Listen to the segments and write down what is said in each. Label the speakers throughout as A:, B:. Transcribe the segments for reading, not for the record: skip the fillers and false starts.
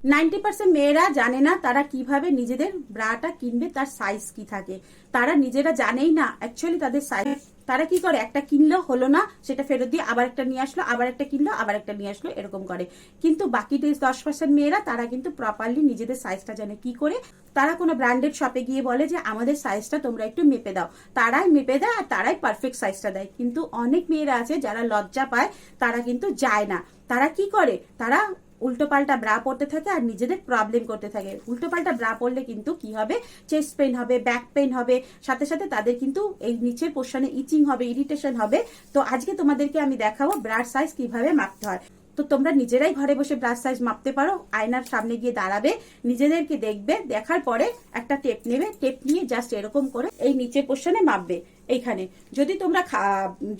A: 90% মেয়েরা জানে না তারা কিভাবে নিজেদের ব্রাটা কিনবে, তার সাইজ কি থাকে। তারা নিজেরা জানেই না অ্যাকচুয়ালি তাদের সাইজ। তারা কি করে, একটা কিনলো হলো না, সেটা ফেরত দিয়ে আবার একটা নিয়ে আসলো, আবার একটা কিনলো আবার একটা নিয়ে আসলো, এরকম করে। কিন্তু বাকি 10% মেয়েরা তারা কিন্তু প্রপারলি নিজেদের সাইজটা জানে। কি করে, তারা কোনো ব্র্যান্ডেড শপে গিয়ে বলে যে আমাদের সাইজটা তোমরা একটু মেপে দাও, তারাই মেপে দেয় আর তারাই পারফেক্ট সাইজটা দেয়। কিন্তু অনেক মেয়েরা আছে যারা লজ্জা পায়, তারা কিন্তু যায় না। তারা কি করে, তারা উল্টোপাল্টা ব্রা পরতে থাকে আর নিজেদের প্রবলেম করতে থাকে। উল্টোপাল্টা ব্রা পরলে কিন্তু কি হবে, চেস্ট পেইন হবে, ব্যাক পেইন হবে, সাথে সাথে তাদের কিন্তু এই নিচের পোর্শনে ইচিং হবে, ইরিটেশন হবে। তো আজকে তোমাদেরকে আমি দেখাবো ব্রার সাইজ কিভাবে মাপতে হয়। তো তোমরা নিজেরাই ঘরে বসে ব্রাশ সাইজ মাপতে পারো। আয়নার সামনে গিয়ে দাঁড়াবে, নিজেদেরকে দেখবে, দেখার পরে একটা টেপ নেবে, টেপ নিয়ে জাস্ট এরকম করে এই নিচের পোর্শনে মাপবে। এইখানে যদি তোমরা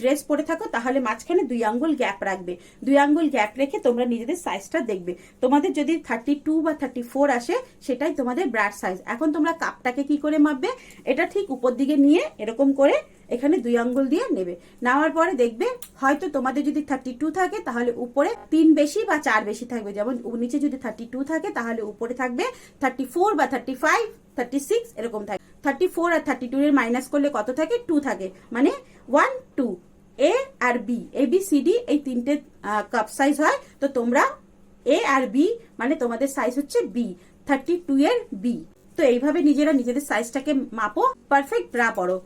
A: ড্রেস পরে থাকো তাহলে মাঝখানে 2 আঙ্গুল গ্যাপ রাখবে। 2 আঙ্গুল গ্যাপ রেখে তোমরা নিজেদের সাইজটা দেখবে। তোমাদের যদি 32 বা 34 আসে, সেটাই তোমাদের ব্রার সাইজ। এখন তোমরা কাপটাকে কি করে মাপবে, এটা ঠিক উপর দিকে নিয়ে এরকম করে এখানে 2 আঙ্গুল দিয়ে নেবে। নেওয়ার পরে দেখবে হয়তো তোমাদের যদি 32 থাকে তাহলে উপরে 3 বেশি বা 4 বেশি থাকবে। যেমন নিচে যদি 32 থাকে তাহলে উপরে থাকবে 34 বা 35, 36 এরকম থাকে। 34 আর 32 এর মাইনাস করলে কত থাকে, 2 থাকে। মানে 1 2 এ আর B, A B C D এই তিনটে কাপ সাইজ হয়। তো তোমরা এ আর বি মানে তোমাদের সাইজ হচ্ছে বি, 32 এর বি। তো এইভাবে নিজেরা নিজেদের সাইজটাকে মাপো, পারফেক্ট ব্রা পরো।